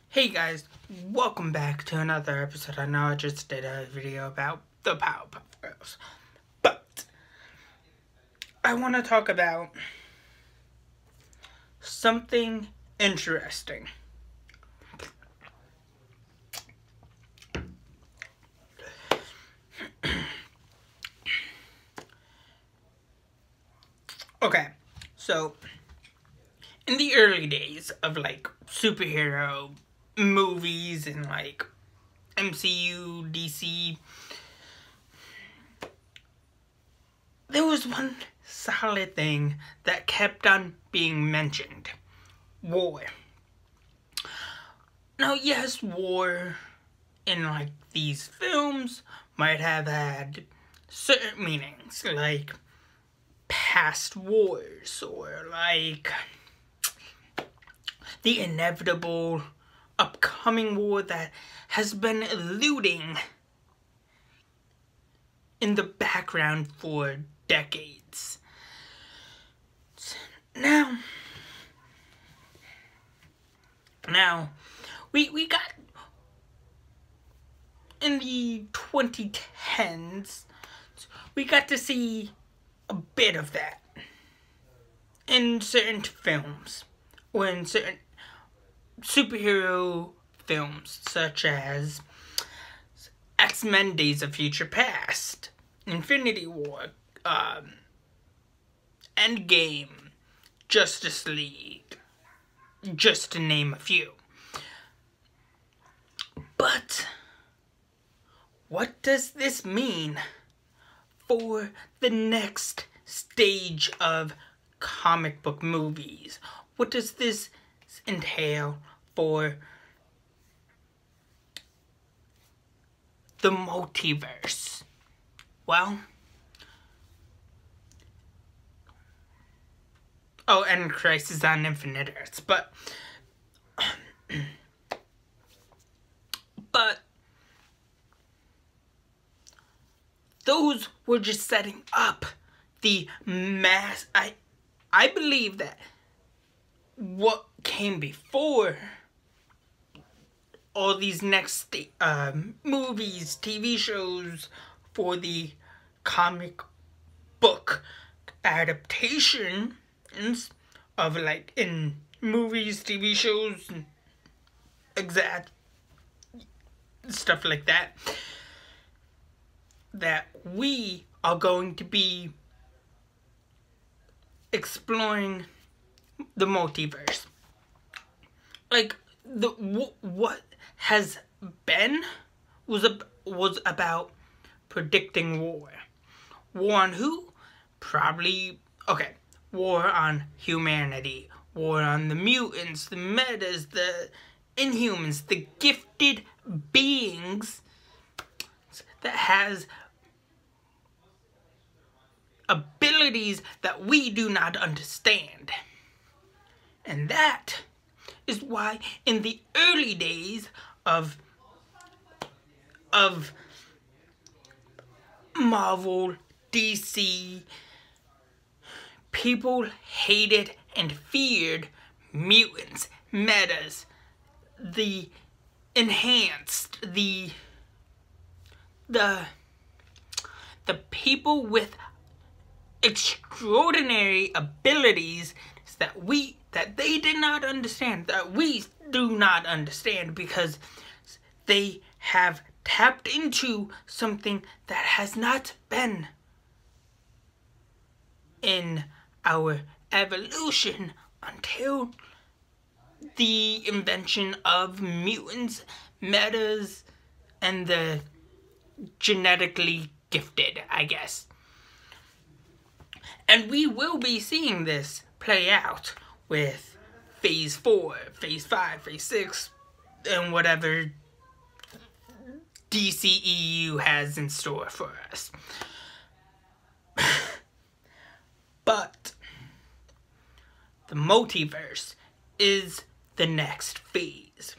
Hey guys, welcome back to another episode. I know I just did a video about the Powerpuff Girls, but I want to talk about something interesting. Okay, so in the early days of superhero movies and MCU, DC, there was one solid thing that kept on being mentioned: war. Now, yes, war in these films might have had certain meanings, like past wars, or the inevitable upcoming war that has been eluding in the background for decades. Now we got in the 2010s, we got to see a bit of that in certain films, or in certain superhero films, such as X-Men Days of Future Past, Infinity War, Endgame, Justice League, just to name a few. But what does this mean for the next stage of comic book movies? What does this entail for the multiverse? Well, and Crisis on Infinite Earths, but those were just setting up the mass. I believe that what came before all these next movies, TV shows for the comic book adaptations of in movies, TV shows, exact stuff like that, that we are going to be exploring the multiverse. What has been was about predicting war. War on who? Probably, okay, war on humanity. War on the mutants, the metas, the inhumans, the gifted beings that has abilities that we do not understand. And that is why in the early days of Marvel, DC, people hated and feared mutants, metas, the enhanced, the people with extraordinary abilities that they did not understand, that we do not understand, because they have tapped into something that has not been in our evolution until the invention of mutants, metas, and the genetically gifted, I guess. And we will be seeing this play out with Phase 4, Phase 5, Phase 6, and whatever DCEU has in store for us. But the multiverse is the next phase.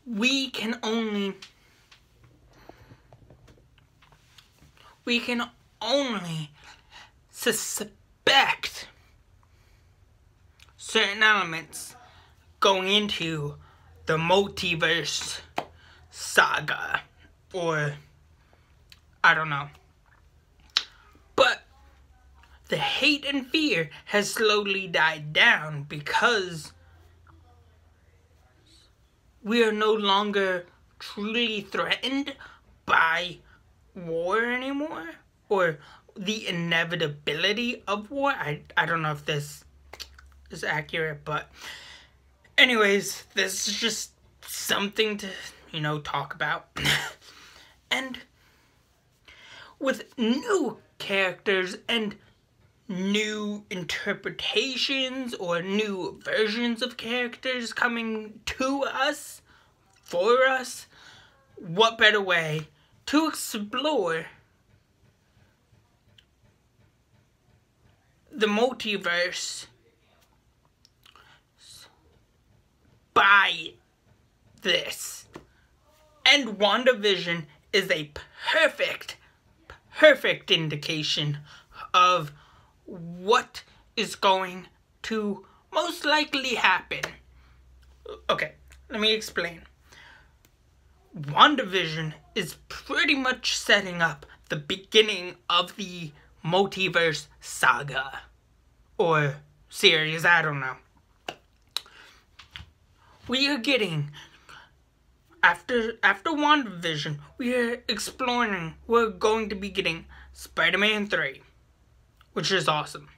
We can only suspect certain elements going into the multiverse saga, or I don't know. But the hate and fear has slowly died down because we are no longer truly threatened by war anymore, or the inevitability of war. I don't know if this is accurate, but anyways, this is just something to, talk about. And with new characters and new interpretations or new versions of characters coming to us, for us, what better way to explore the multiverse by this? And WandaVision is a perfect indication of what is going to most likely happen. Okay, let me explain. WandaVision is pretty much setting up the beginning of the multiverse saga. Or series, I don't know. We are getting, after WandaVision, we're going to be getting Spider-Man 3, which is awesome.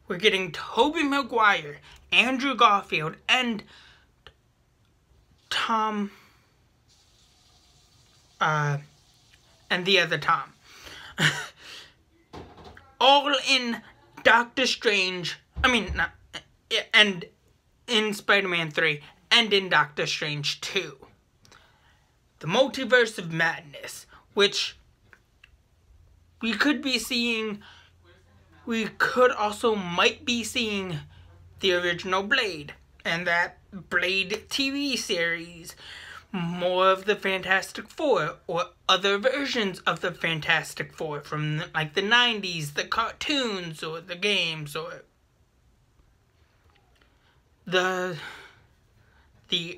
We're getting Tobey Maguire, Andrew Garfield, and Tom, and the other Tom. All in Doctor Strange, and in Spider-Man 3, and in Doctor Strange 2. The Multiverse of Madness, which we could be seeing, we could also might be seeing the original Blade, and that Blade TV series, more of the Fantastic Four, or other versions of the Fantastic Four from like the 90s, the cartoons, or the games, or the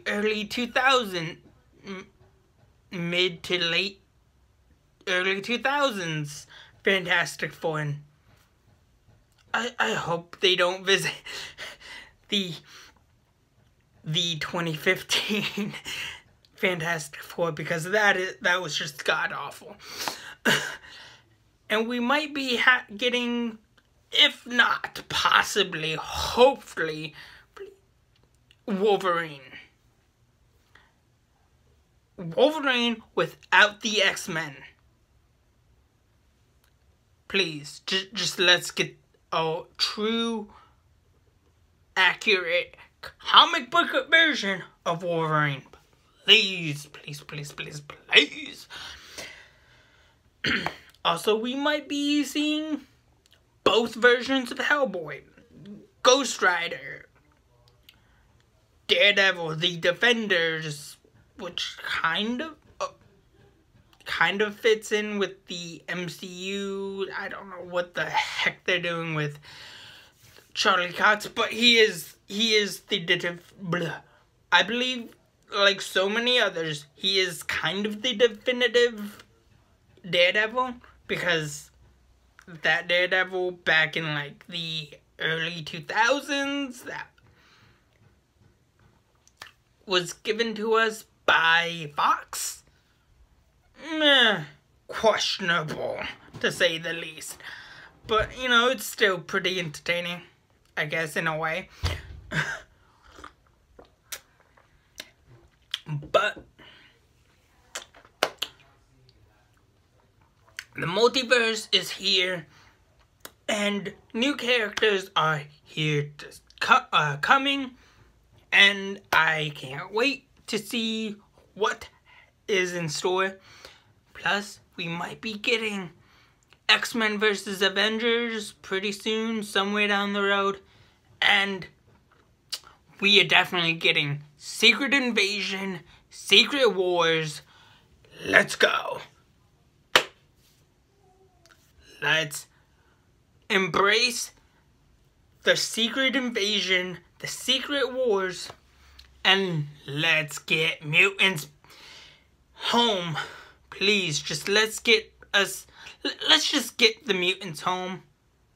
early 2000s, mid to late early 2000s Fantastic Four. And I hope they don't visit the 2015 Fantastic Four, because that was just god awful. And we might be getting, if not possibly, hopefully, Wolverine without the X-Men. Please, just let's get a true, accurate comic book version of Wolverine. Please, please, please, please, please. Also, we might be seeing both versions of Hellboy, Ghost Rider, Daredevil, the Defenders, which kind of fits in with the MCU. I don't know what the heck they're doing with Charlie Cox, but he is the I believe, like so many others, he is kind of the definitive Daredevil, because that Daredevil back in like the early 2000s that was given to us by Fox, questionable to say the least. But it's still pretty entertaining, I guess, in a way. But the multiverse is here, and new characters are here to coming, and I can't wait to see what is in store. Plus, we might be getting X-Men vs. Avengers pretty soon, somewhere down the road, and we are definitely getting Secret Invasion, Secret Wars. Let's go. let's embrace the secret invasion, the secret wars, and let's get mutants home. Please, let's just get the mutants home.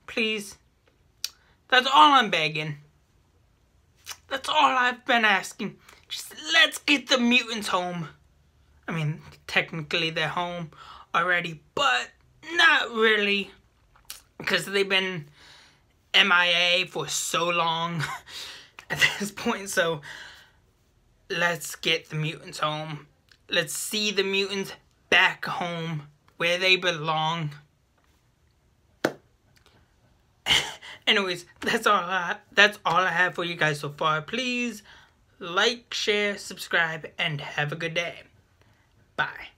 Please. That's all I'm begging. That's all I've been asking. Just let's get the mutants home. I mean, technically they're home already, but not really. Because they've been MIA for so long at this point. So let's get the mutants home. Let's see the mutants back home where they belong. Anyways, that's all I have for you guys so far. Please like, share, subscribe, and have a good day. Bye.